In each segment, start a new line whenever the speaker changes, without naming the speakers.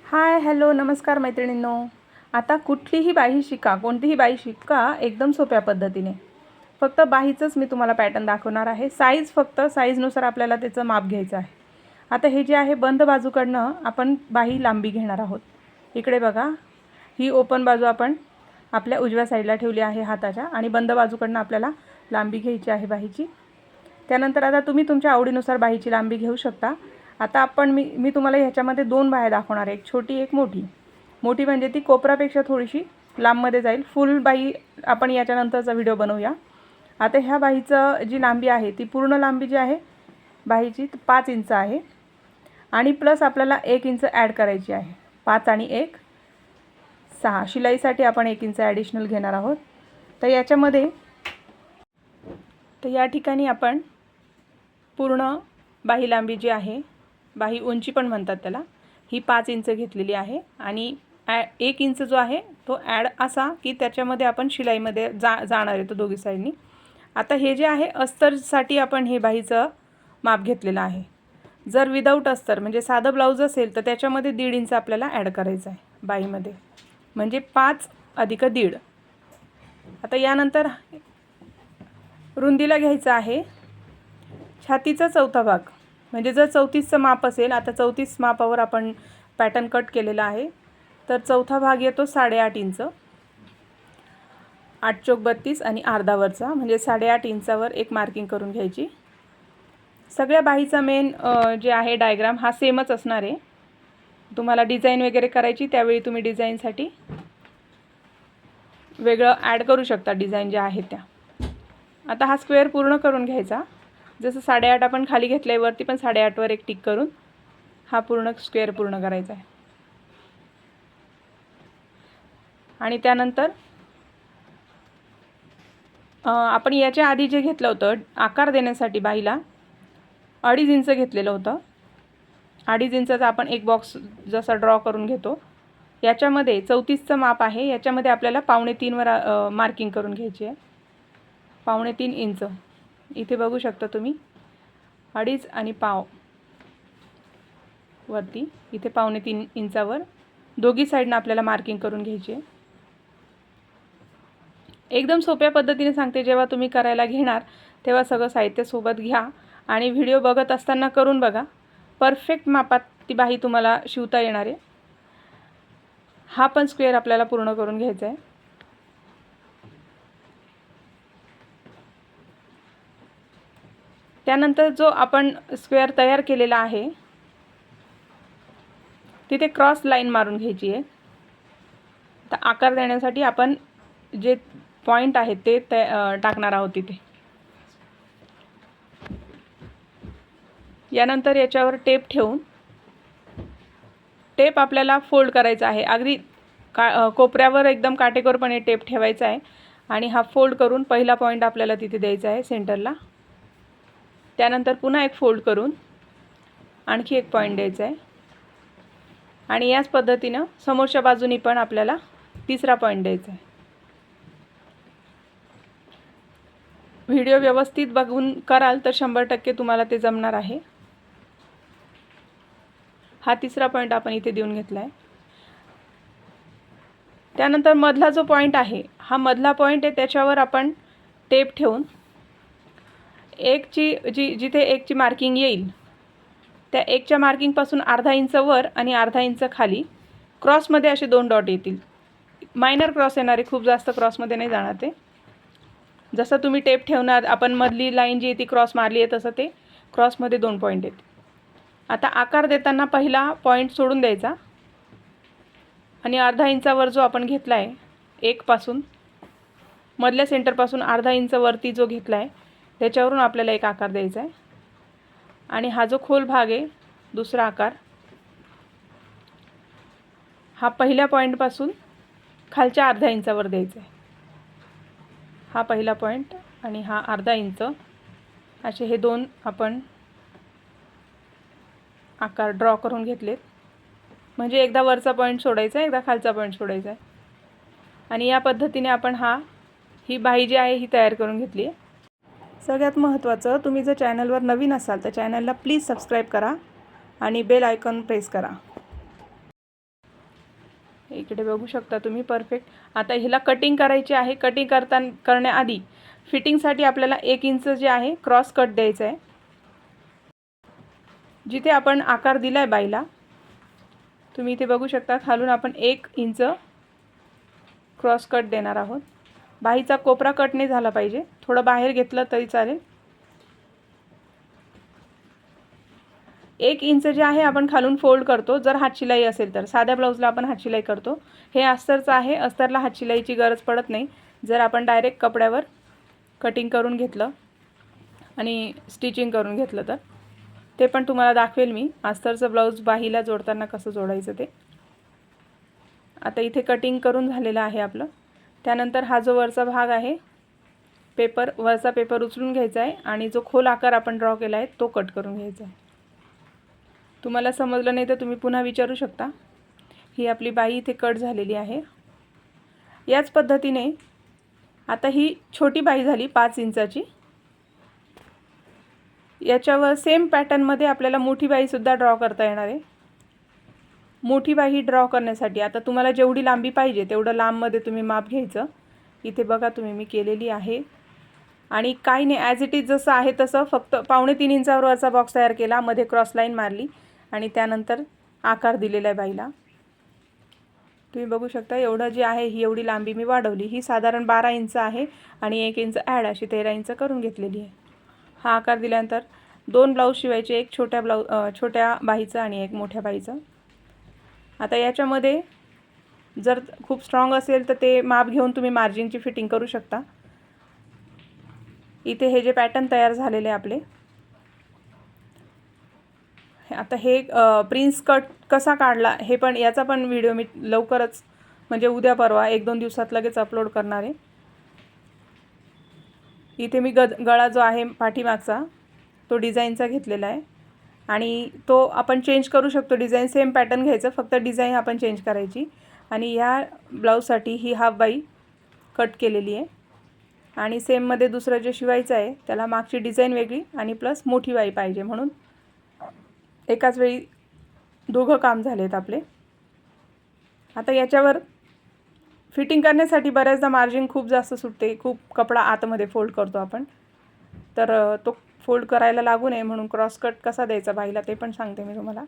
Hi hello नमस्कार मैत्रिणींनो। आता कुठलीही बाही शिका, कोणतीही बाही शिका एकदम सोप्या पद्धतीने। फक्त बाहीचंच मी तुम्हाला पॅटर्न दाखवणार आहे। फक्त साईजनुसार आपल्याला त्याचं माप घ्यायचं आहे। आता हे जे आहे बंद बाजूकडनं आपण बाही लांबी घेणार आहोत। इकडे बघा, ही ओपन बाजू आपण आपल्या उजव्या साईडला ठेवली आहे हाताच्या, आणि बंद बाजूकडनं आपल्याला लांबी घ्यायची आहे बाहीची। त्यानंतर आता तुम्ही तुमच्या आवडीनुसार बाहीची लांबी घेऊ शकता। आता मी तुम्हाला ह्याच्यामध्ये दोन बाह्या दाखवणार आहे, एक छोटी एक मोठी। मोठी म्हणजे ती कोपरापेक्षा थोडीशी लांबमध्ये जाईल। फुल बाही आपण याच्यानंतरचा व्हिडिओ बनवूया। आता ह्या बाहीचं जी लांबी आहे ती पूर्ण लांबी जी आहे बाहीची 5 इंच आहे, आणि प्लस आपल्याला 1 इंच ॲड करायची आहे। 5 आणि 1 6, शिलाईसाठी आपण 1 इंच ॲडिशनल घेणार आहोत। तर या ठिकाणी आपण पूर्ण बाही लांबी जी आहे, बाही उंची पण म्हणतात त्याला, ही 5 इंच घेतलेली आहे, आणि 1 इंच जो आहे तो ॲड असा की त्याच्यामध्ये आपण शिलाईमध्ये जाणार आहे तो दोघी साईडनी। आता हे जे आहे अस्तरसाठी आपण हे बाहीचं माप घेतलेलं आहे। जर विदाऊट अस्तर म्हणजे साधं ब्लाऊज असेल तर त्याच्यामध्ये 1.5 इंच आपल्याला ॲड करायचं आहे बाहीमध्ये, म्हणजे 5 अधिक 1.5। आता यानंतर रुंदीला घ्यायचं आहे छातीचा चौथा भाग, म्हणजे जर 34चं माप असेल, आता 34 मापावर आपण पॅटर्न कट केलेला आहे, तर चौथा भाग येतो 8.5 इंच। 8 चौक 32 आणि अर्धावरचा म्हणजे 8.5 इंचावर एक मार्किंग करून घ्यायची। सगळ्या बाहीचा मेन जे आहे डायग्राम हा सेमच असणार आहे। तुम्हाला डिझाईन वगैरे करायची त्यावेळी तुम्ही डिझाईनसाठी वेगळं ॲड करू शकता डिझाईन ज्या आहेत त्या। आता हा स्क्वेअर पूर्ण करून घ्यायचा। जसं 8.5 आपण खाली घेतलंय, वरती पण 8.5 वर एक टिक करून हा पूर्ण स्क्वेअर पूर्ण करायचा आहे। आणि त्यानंतर आपण याच्या आधी जे घेतलं होतं आकार देण्यासाठी बाहीला 2.5 इंच घेतलेलं होतं। 2.5 इंचाचा आपण एक बॉक्स जसा ड्रॉ करून घेतो, याच्यामध्ये 34चं माप आहे, याच्यामध्ये आपल्याला 2.25 वर मार्किंग करून घ्यायची आहे। 2.25 इंच इथे बघू शकता तुम्ही, 2.5 आणि पाव वरती इथे 2.25 इंचावर दोघी साईडनं आपल्याला मार्किंग करून घ्यायची आहे। एकदम सोप्या पद्धतीने सांगते, जेव्हा तुम्ही करायला घेणार तेव्हा सगळं साहित्य सोबत घ्या आणि व्हिडिओ बघत असताना करून बघा। परफेक्ट मापात ती बाही तुम्हाला शिवता येणार आहे। हा पण स्क्वेअर आपल्याला पूर्ण करून घ्यायचा आहे। त्यानंतर जो आपण स्क्वेअर तयार केलेला आहे तिथे क्रॉस लाईन मारून घ्यायची आहे। तर आकार देण्यासाठी आपण जे पॉइंट आहेत ते टाकणार आहोत तिथे। यानंतर याच्यावर टेप ठेवून टेप आपल्याला फोल्ड करायचा आहे। अगदी कोपऱ्यावर एकदम काटेकोरपणे टेप ठेवायचा आहे, आणि हा फोल्ड करून पहिला पॉइंट आपल्याला तिथे द्यायचा आहे सेंटरला। त्यानंतर पुन्हा एक फोल्ड करून आणखी एक पॉइंट द्यायचा आहे, आणि याच पद्धतीनं समोरच्या बाजूनी पण आपल्याला तिसरा पॉइंट द्यायचा आहे। व्हिडिओ व्यवस्थित बघून कराल तर 100% तुम्हाला ते जमणार आहे। हा तिसरा पॉइंट आपण इथे देऊन घेतला आहे। त्यानंतर मधला जो पॉइंट आहे, हा मधला पॉइंट आहे, त्याच्यावर आपण टेप ठेवून जिथे एकची मार्किंग येईल त्या एकच्या मार्किंगपासून अर्धा इंच वर आणि अर्धा इंच खाली क्रॉसमध्ये असे 2 डॉट येतील। मायनर क्रॉस येणारे, खूप जास्त क्रॉसमध्ये नाही जाणार ते। जसं तुम्ही टेप ठेवणार, आपण मधली लाईन जी ती क्रॉस मारली आहे तसं ते क्रॉसमध्ये 2 पॉईंट आहेत। आता आकार देताना पहिला पॉईंट सोडून द्यायचा, आणि अर्धा इंचावर जो आपण घेतला आहे एक पासून, मधल्या सेंटरपासून अर्धा इंच वरती जो घेतला आहे त्याच्यावरून आपल्याला एक आकार द्यायचा आहे। आणि हा जो खोल भाग आहे दुसरा आकार, हा पहिल्या पॉईंटपासून खालच्या अर्ध्या इंचावर द्यायचा आहे। हा पहिला पॉईंट आणि हा अर्धा इंच, असे हे 2 आपण आकार ड्रॉ करून घेतलेत। म्हणजे एकदा वरचा पॉईंट सोडायचा आहे, एकदा खालचा पॉईंट सोडायचा आहे, आणि या पद्धतीने आपण ही बाही जी आहे ही तयार करून घेतली आहे। सगळ्यात महत्त्वाचं, तुम्ही जर चॅनलवर नवीन असाल तर चॅनलला प्लीज सबस्क्राईब करा आणि बेल आयकॉन प्रेस करा। इकडे बघू शकता तुम्ही परफेक्ट. आता हिला कटिंग करायची आहे. कटिंग करण्याआधी फिटिंगसाठी आपल्याला 1 इंच जे आहे क्रॉस कट द्यायचं आहे. जिथे आपण आकार दिला आहे बाईला, तुम्ही इथे बघू शकता खालून आपण 1 इंच क्रॉस कट देणार आहोत. बाहीचा कोपरा कट नाही झाला पाहिजे, थोडं बाहेर घेतलं तरी चालेल. 1 इंच जे आहे आपण खालून फोल्ड करतो. जर हातशिलाई असेल तर, साध्या ब्लाऊजला आपण हातशिलाई करतो. हे अस्तरचं आहे, अस्तरला हातशिलाईची गरज पडत नाही. जर आपण डायरेक्ट कपड्यावर कटिंग करून घेतलं आणि स्टिचिंग करून घेतलं तर ते पण तुम्हाला दाखवेल मी, अस्तरचं ब्लाऊज बाहीला जोडताना कसं जोडायचं ते. आता इथे कटिंग करून झालेलं आहे आपलं. त्यानंतर हा जो वरचा भाग आहे वरचा पेपर उचलून घ्यायचा आहे आणि जो खोल आकार आपण ड्रॉ केला आहे तो कट करून घ्यायचा आहे. तुम्हाला समजलं नाही तर तुम्ही पुन्हा विचारू शकता. ही आपली बाही इथे कट झालेली आहे. याच पद्धतीने आता ही छोटी बाही झाली 5 इंचाची. याच्यावर सेम पॅटर्नमध्ये आपल्याला मोठी बाहीसुद्धा ड्रॉ करता येणार आहे. मोठी बाही ड्रॉ करण्यासाठी आता तुम्हाला जेवढी लांबी पाहिजे तेवढं लांबमध्ये तुम्ही माप घ्यायचं. इथे बघा तुम्ही मी केलेली आहे. आणि काही नाही, ॲज इट इज जसं आहे तसं, फक्त 2.5 इंचावर वरचा बॉक्स तयार केला, मध्ये क्रॉस लाईन मारली आणि त्यानंतर आकार दिलेला आहे बाईला. तुम्ही बघू शकता एवढं जे आहे ही एवढी लांबी मी वाढवली. ही साधारण 12 इंच आहे आणि 1 इंच ॲड अशी 13 इंच करून घेतलेली आहे. हा आकार दिल्यानंतर 2 ब्लाऊज शिवायचे, एक छोट्या बाहीचं आणि एक मोठ्या बाहीचं. आता याच्यामध्ये जर खूप स्ट्रॉंग असेल तर ते माप घेऊन तुम्ही मार्जिनची फिटिंग करू शकता. इथे हे जे पॅटर्न तयार झालेले आपले, आता हे प्रिन्स कट कसा काढला हे पण, याचा पण व्हिडिओ मी लवकरच म्हणजे उद्या परवा 1-2 दिवसात लगेच अपलोड करणार आहे. इथे मी गळा जो आहे पाठीमागचा तो डिझाईनचा घेतलेला आहे आणि तो आपण चेंज करू शकतो. डिझाईन सेम पॅटर्न घ्यायचं, फक्त डिझाईन आपण चेंज करायची. आणि ह्या ब्लाऊजसाठी ही हाफ बाई कट केलेली आहे आणि सेममध्ये दुसरं जे शिवायचं आहे त्याला मागची डिझाईन वेगळी आणि प्लस मोठी बाई पाहिजे, म्हणून एकाच वेळी दोघं काम झालेत आपले. आता याच्यावर फिटिंग करण्यासाठी बऱ्याचदा मार्जिन खूप जास्त सुटते, खूप कपडा आतमध्ये फोल्ड करतो आपण, तर तो फोल्ड करायला लागू नये म्हणून क्रॉस कट कसा द्यायचा बाईला ते पण सांगते मी तुम्हाला.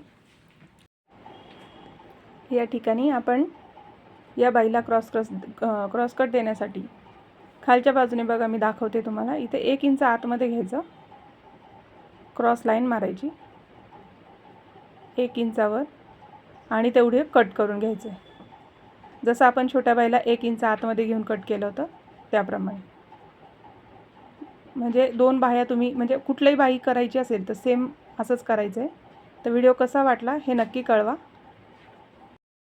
या ठिकाणी आपण या बाईला क्रॉस कट देण्यासाठी खालच्या बाजूने बघा मी दाखवते तुम्हाला. इथे 1 इंच आतमध्ये घ्यायचं, क्रॉस लाईन मारायची 1 इंचावर आणि तेवढे कट करून घ्यायचे. जसं आपण छोट्या बाईला 1 इंच आतमध्ये घेऊन कट केलं होतं त्याप्रमाणे. म्हणजे 2 बाह्या तुम्ही म्हणजे कुठल्याही बाही करायची असेल तर सेम असंच करायचं आहे. तर व्हिडिओ कसा वाटला हे नक्की कळवा.